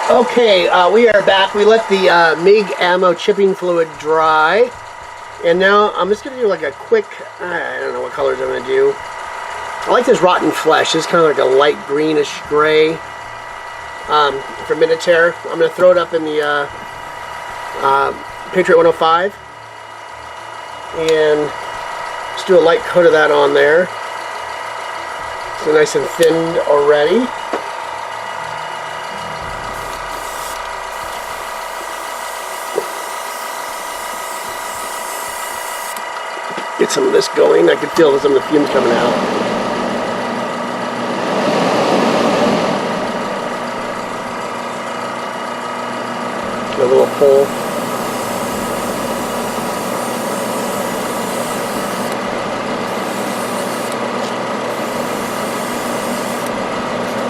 Okay, we are back. We let the MIG ammo chipping fluid dry. And now I'm just going to do like a quick, I don't know what colors I'm going to do. I like this rotten flesh. It's kind of like a light greenish gray for Minitair. I'm going to throw it up in the Patriot 105. And just do a light coat of that on there. So nice and thinned already. Get some of this going. I can feel some of the fumes coming out. A little pull.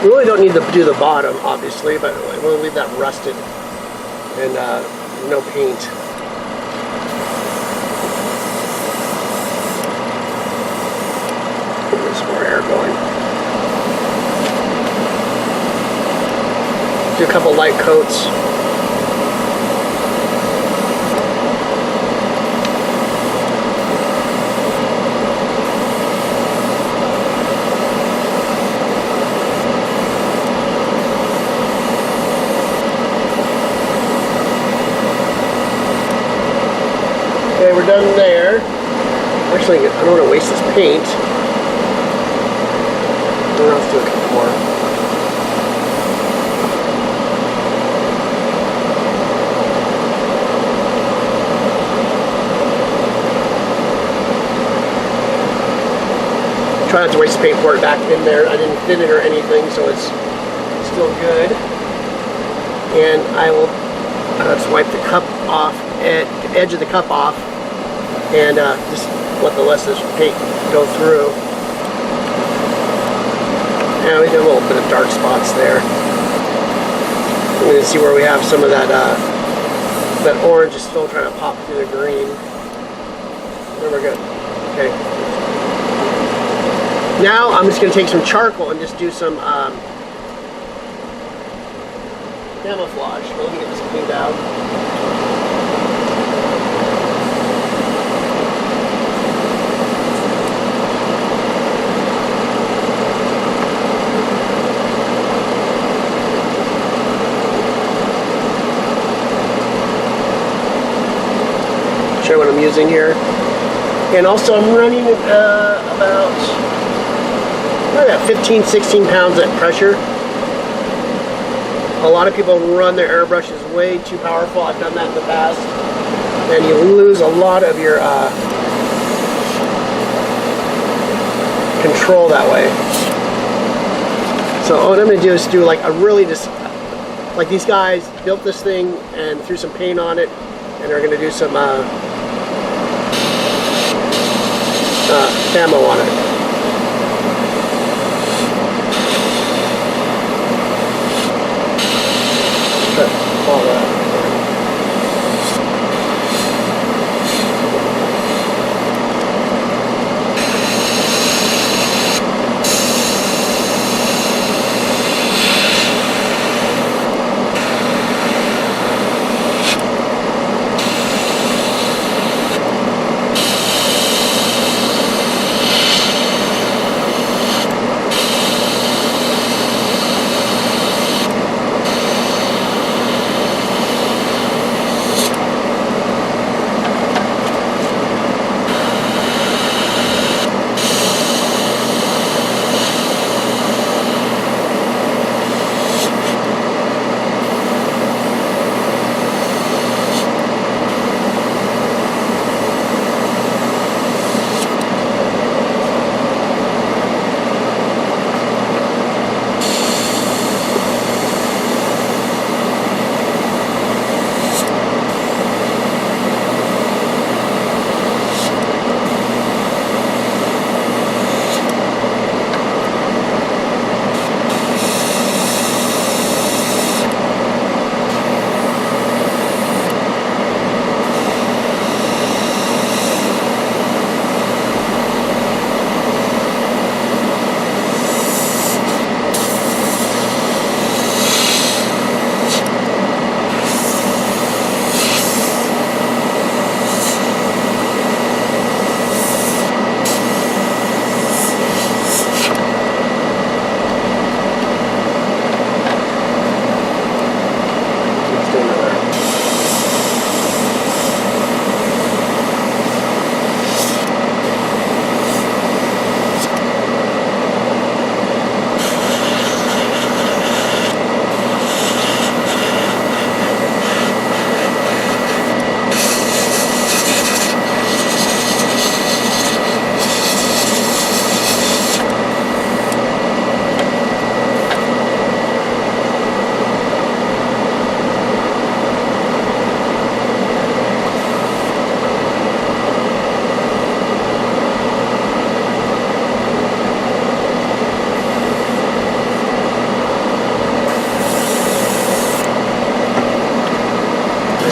We really don't need to do the bottom, obviously, but we'll leave that rusted and no paint. Some more air going. Do a couple light coats. Okay, we're done there. Actually, I don't want to waste this paint. Let's do a couple more. Try not to waste paint, pour it back in there. I didn't thin it or anything, so it's still good. And I will just wipe the cup off, edge of the cup off, and just let the rest of this paint go through. Yeah, we did a little bit of dark spots there. We're going to see where we have some of that that orange is still trying to pop through the green. There we're good. Okay. Now I'm just going to take some charcoal and just do some camouflage. Let me get this cleaned out. Show what I'm using here. And also I'm running about 15, 16 pounds at pressure. A lot of people run their airbrushes way too powerful. I've done that in the past. And you lose a lot of your control that way. So what I'm going to do is do like a really just, like these guys built this thing and threw some paint on it, and they're going to do some camo on it. All that.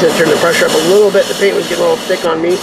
to turn the pressure up a little bit. The paint was getting a little thick on me.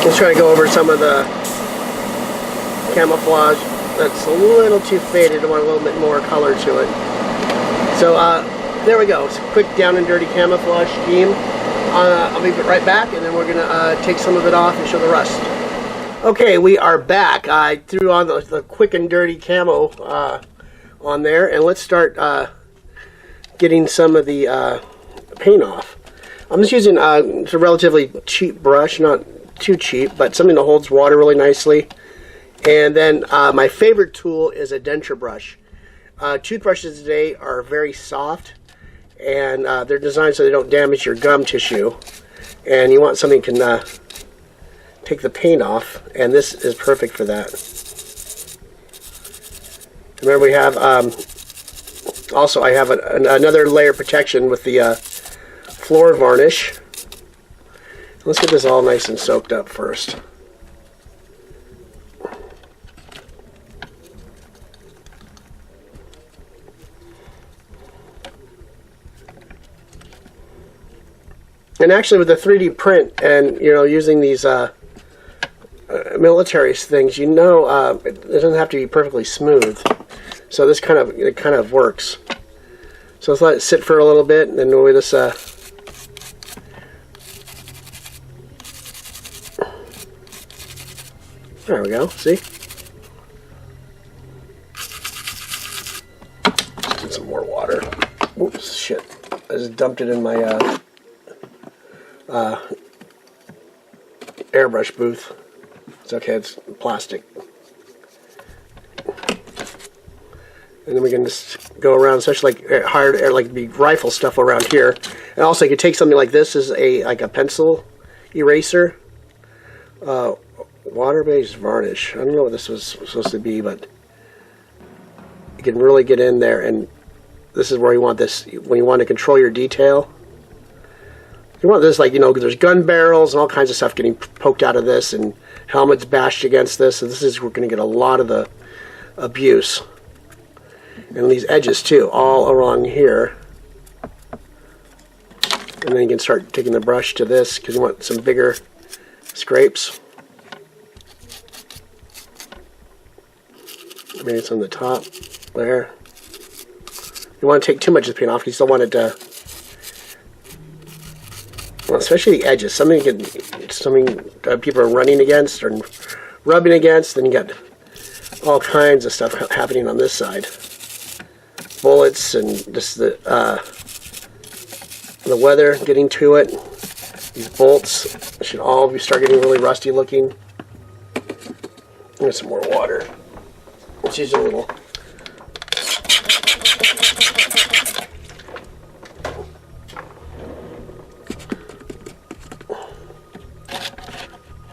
Let's try to go over some of the camouflage that's a little too faded. I want a little bit more color to it. So there we go. It's a quick down and dirty camouflage scheme. I'll be right back, and then we're going to take some of it off and show the rust. Okay, we are back. I threw on the quick and dirty camo on there, and let's start getting some of the paint off. I'm just using it's a relatively cheap brush, not too cheap, but something that holds water really nicely. And then my favorite tool is a denture brush. Toothbrushes today are very soft, and they're designed so they don't damage your gum tissue. And you want something that can take the paint off, and this is perfect for that. Remember, we have also I have another layer of protection with the floor varnish. Let's get this all nice and soaked up first. And actually, with the 3D print and using these military things, it doesn't have to be perfectly smooth. So this kind of works. So let's let it sit for a little bit, and then we'll just there we go. See? Get some more water. Oops, shit. I just dumped it in my airbrush booth. It's okay, it's plastic. And then we can just go around, especially like the rifle stuff around here. And also, you could take something like this as like a pencil eraser. Water-based varnish. I don't know what this was supposed to be, but you can really get in there, and this is where you want this when you want to control your detail. You want this, because there's gun barrels and all kinds of stuff getting poked out of this, and helmets bashed against this, so we're going to get a lot of the abuse. And these edges too, all along here. And then you can start taking the brush to this, because you want some bigger scrapes. Maybe it's on the top there. You want to take too much of the paint off. You still want it to, well, especially the edges. Something people are running against or rubbing against. Then you got all kinds of stuff happening on this side. Bullets and just the weather getting to it. These bolts should all start getting really rusty looking. Get some more water. Let's use a little.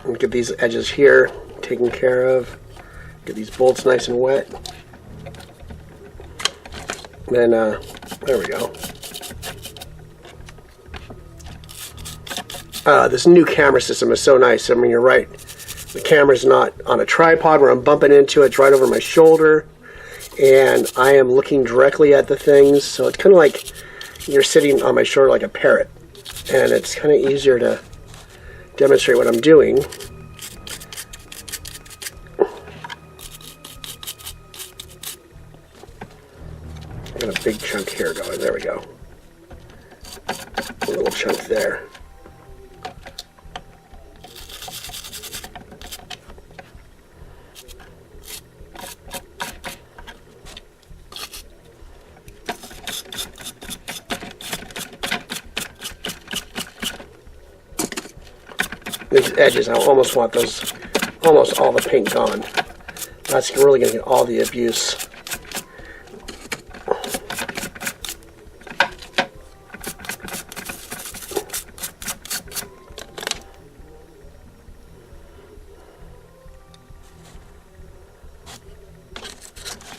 And get these edges here taken care of. Get these bolts nice and wet. Then, there we go. This new camera system is so nice. I mean, you're right. The camera's not on a tripod where I'm bumping into it. It's right over my shoulder. And I am looking directly at the things. So it's kind of like you're sitting on my shoulder like a parrot. And it's kind of easier to demonstrate what I'm doing. Got a big chunk here going. There we go. A little chunk there. these edges. I almost want those, almost all the paint gone. That's really going to get all the abuse.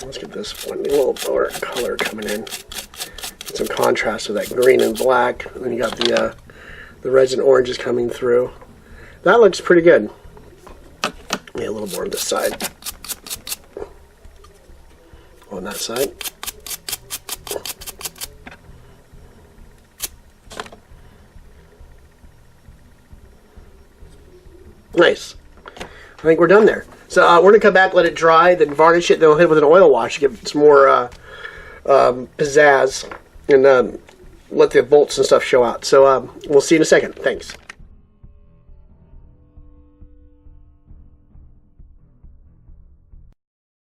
Let's get this one a little more color coming in. Get some contrast with that green and black. And then you got the reds and oranges coming through. That looks pretty good. Yeah, a little more on this side. On that side. Nice. I think we're done there. So we're going to come back, let it dry, then varnish it, then we'll hit it with an oil wash to give it some more pizzazz, and let the bolts and stuff show out. So we'll see you in a second. Thanks.